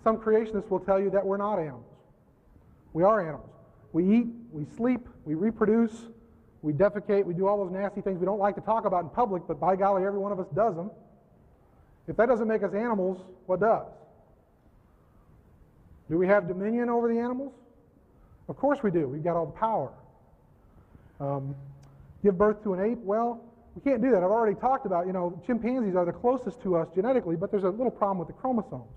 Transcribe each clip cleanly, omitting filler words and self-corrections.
some creationists will tell you that we're not animals. We are animals. We eat, we sleep, we reproduce, we defecate, we do all those nasty things we don't like to talk about in public, but by golly, every one of us does them. If that doesn't make us animals, what does? Do we have dominion over the animals? Of course we do. We've got all the power. Give birth to an ape? Well, we can't do that. I've already talked about, chimpanzees are the closest to us genetically, but there's a little problem with the chromosomes.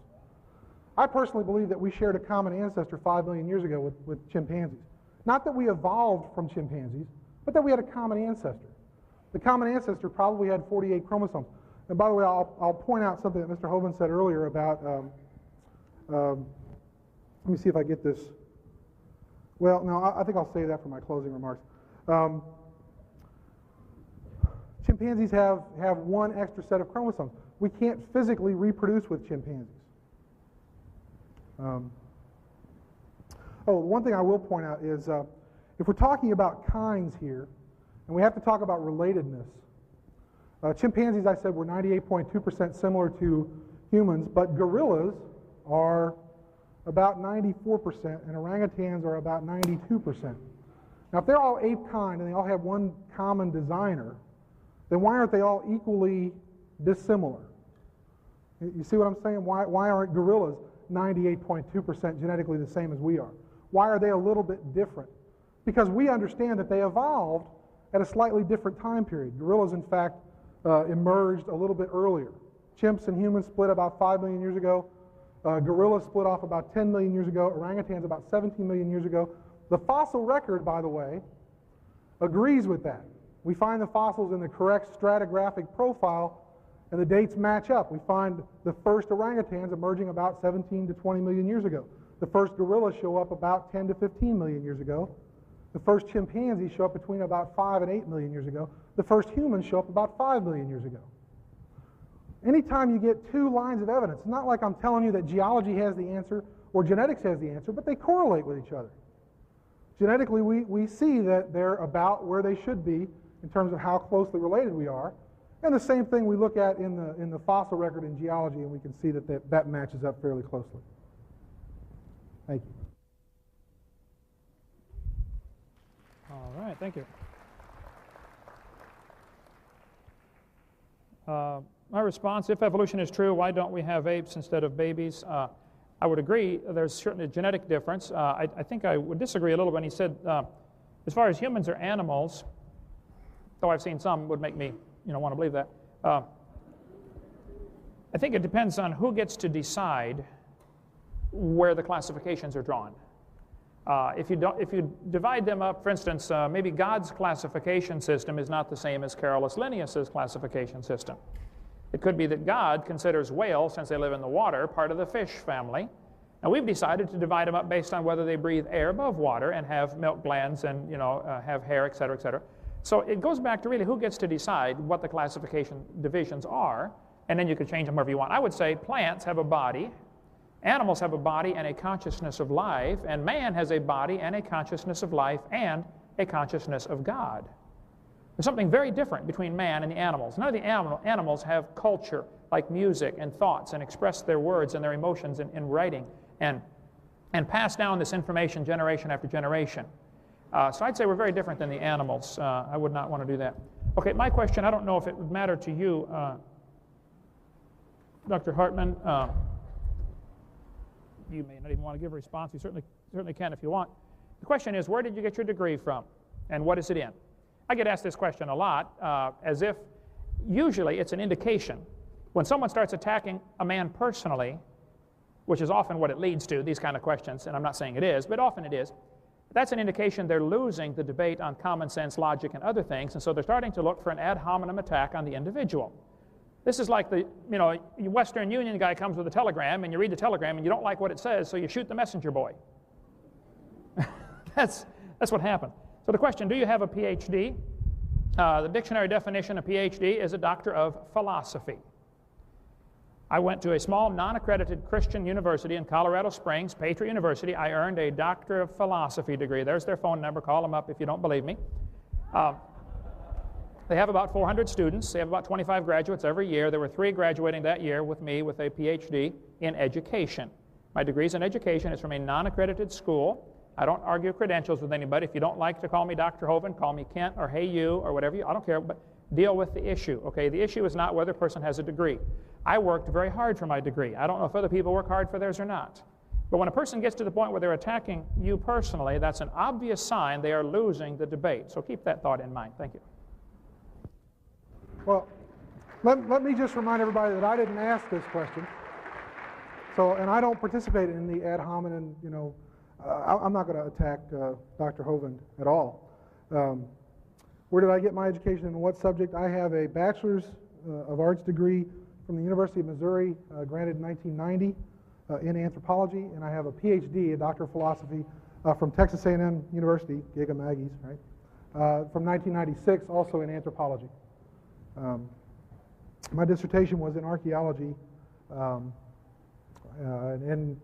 I personally believe that we shared a common ancestor 5 million years ago with chimpanzees. Not that we evolved from chimpanzees, but that we had a common ancestor. The common ancestor probably had 48 chromosomes. And by the way, I'll point out something that Mr. Hovind said earlier about, let me see if I get this. Well, no, I think I'll save that for my closing remarks. Chimpanzees have one extra set of chromosomes. We can't physically reproduce with chimpanzees. One thing I will point out is if we're talking about kinds here, and we have to talk about relatedness, chimpanzees, I said, were 98.2% similar to humans, but gorillas are about 94%, and orangutans are about 92%. Now, if they're all ape kind and they all have one common designer, then why aren't they all equally dissimilar? You see what I'm saying? Why aren't gorillas 98.2% genetically the same as we are? Why are they a little bit different? Because we understand that they evolved at a slightly different time period. Gorillas, in fact, emerged a little bit earlier. Chimps and humans split about 5 million years ago. Gorillas split off about 10 million years ago. Orangutans about 17 million years ago. The fossil record, by the way, agrees with that. We find the fossils in the correct stratigraphic profile, and the dates match up. We find the first orangutans emerging about 17 to 20 million years ago. The first gorillas show up about 10 to 15 million years ago. The first chimpanzees show up between about 5 and 8 million years ago. The first humans show up about 5 million years ago. Anytime you get two lines of evidence, it's not like I'm telling you that geology has the answer or genetics has the answer, but they correlate with each other. Genetically, we see that they're about where they should be in terms of how closely related we are. And the same thing we look at in the fossil record in geology, and we can see that matches up fairly closely. Thank you. All right, thank you. My response, if evolution is true, why don't we have apes instead of babies? I would agree there's certainly a genetic difference. I think I would disagree a little when he said, as far as humans are animals, though I've seen some would make me want to believe that. I think it depends on who gets to decide where the classifications are drawn. If you divide them up, for instance, maybe God's classification system is not the same as Carolus Linnaeus's classification system. It could be that God considers whales, since they live in the water, part of the fish family. Now we've decided to divide them up based on whether they breathe air above water and have milk glands and have hair, et cetera, et cetera. So it goes back to really who gets to decide what the classification divisions are, and then you can change them wherever you want. I would say plants have a body, animals have a body and a consciousness of life, and man has a body and a consciousness of life and a consciousness of God. There's something very different between man and the animals. None of the animals have culture, like music and thoughts, and express their words and their emotions in writing, and pass down this information generation after generation. So I'd say we're very different than the animals. I would not want to do that. Okay, my question, I don't know if it would matter to you, Dr. Hartman. You may not even want to give a response. You certainly can if you want. The question is, where did you get your degree from, and what is it in? I get asked this question a lot, as if usually it's an indication. When someone starts attacking a man personally, which is often what it leads to, these kind of questions, and I'm not saying it is, but often it is, that's an indication they're losing the debate on common sense, logic, and other things, and so they're starting to look for an ad hominem attack on the individual. This is like the Western Union guy comes with a telegram, and you read the telegram, and you don't like what it says, so you shoot the messenger boy. That's what happened. So the question, do you have a PhD? The dictionary definition of PhD is a doctor of philosophy. I went to a small, non-accredited Christian university in Colorado Springs, Patriot University. I earned a Doctor of Philosophy degree. There's their phone number. Call them up if you don't believe me. They have about 400 students. They have about 25 graduates every year. There were 3 graduating that year with me with a PhD in education. My degree is in education. It's from a non-accredited school. I don't argue credentials with anybody. If you don't like to call me Dr. Hovind, call me Kent or Hey You or whatever I don't care, but deal with the issue, okay? The issue is not whether a person has a degree. I worked very hard for my degree. I don't know if other people work hard for theirs or not. But when a person gets to the point where they're attacking you personally, that's an obvious sign they are losing the debate. So keep that thought in mind. Thank you. Well, let me just remind everybody that I didn't ask this question. So, and I don't participate in the ad hominem, I'm not going to attack Dr. Hovind at all. Where did I get my education and what subject? I have a Bachelor's of Arts degree from the University of Missouri, granted in 1990, in anthropology, and I have a PhD, a Doctor of Philosophy, from Texas A&M University, Giga Maggies, right? From 1996, also in anthropology. My dissertation was in archaeology, and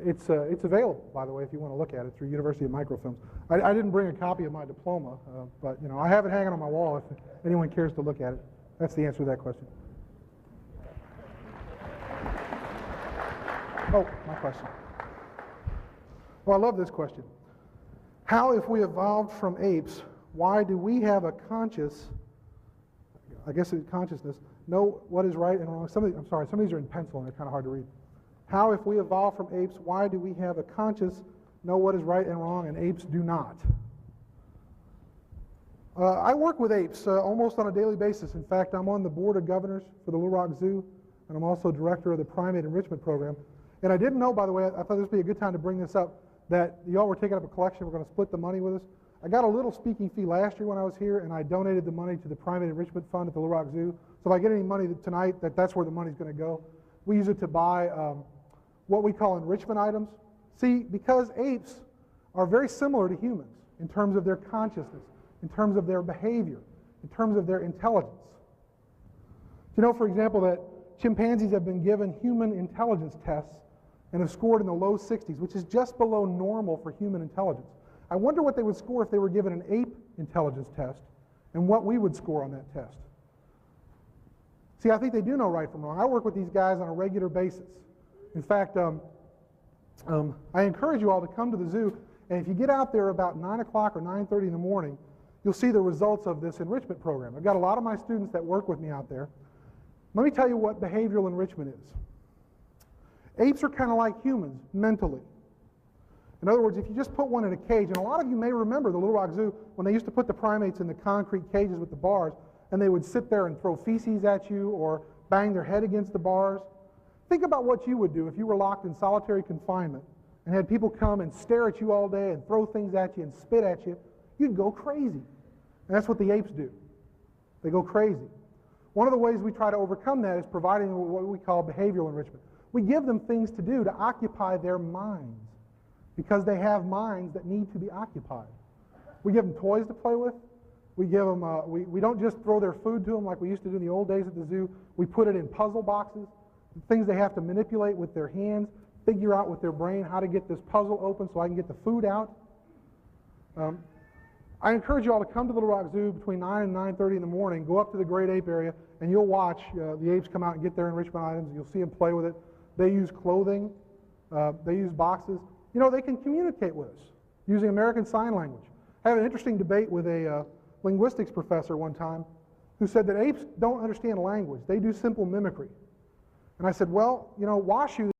it's available, by the way, if you want to look at it, through University of Microfilms. I didn't bring a copy of my diploma, but I have it hanging on my wall if anyone cares to look at it. That's the answer to that question. Oh, my question. Well, I love this question. How, if we evolved from apes, why do we have a consciousness, know what is right and wrong? Some of these are in pencil and they're kind of hard to read. How, if we evolved from apes, why do we have a conscience, know what is right and wrong, and apes do not? I work with apes almost on a daily basis. In fact, I'm on the board of governors for the Little Rock Zoo, and I'm also director of the Primate Enrichment Program. And I didn't know, by the way, I thought this would be a good time to bring this up, that y'all were taking up a collection, we're going to split the money with us. I got a little speaking fee last year when I was here, and I donated the money to the Primate Enrichment Fund at the Little Rock Zoo. So if I get any money tonight, that's where the money's going to go. We use it to buy what we call enrichment items. See, because apes are very similar to humans in terms of their consciousness, in terms of their behavior, in terms of their intelligence. You know, for example, that chimpanzees have been given human intelligence tests and have scored in the low 60s, which is just below normal for human intelligence. I wonder what they would score if they were given an ape intelligence test and what we would score on that test. See, I think they do know right from wrong. I work with these guys on a regular basis. In fact, I encourage you all to come to the zoo, and if you get out there about 9 o'clock or 9:30 in the morning, you'll see the results of this enrichment program. I've got a lot of my students that work with me out there. Let me tell you what behavioral enrichment is. Apes are kind of like humans mentally. In other words, if you just put one in a cage, and a lot of you may remember the Little Rock Zoo when they used to put the primates in the concrete cages with the bars, and they would sit there and throw feces at you or bang their head against the bars. Think about what you would do if you were locked in solitary confinement and had people come and stare at you all day and throw things at you and spit at you. You'd go crazy. And that's what the apes do. They go crazy. One of the ways we try to overcome that is providing what we call behavioral enrichment. We give them things to do to occupy their minds because they have minds that need to be occupied. We give them toys to play with. We give them, we don't just throw their food to them like we used to do in the old days at the zoo. We put it in puzzle boxes, things they have to manipulate with their hands, figure out with their brain how to get this puzzle open so I can get the food out. I encourage you all to come to Little Rock Zoo between 9 and 9:30 in the morning, go up to the great ape area, and you'll watch the apes come out and get their enrichment items. You'll see them play with it. They use clothing. They use boxes. You know, they can communicate with us using American Sign Language. I had an interesting debate with a linguistics professor one time who said that apes don't understand language. They do simple mimicry. And I said, well, you know, WashU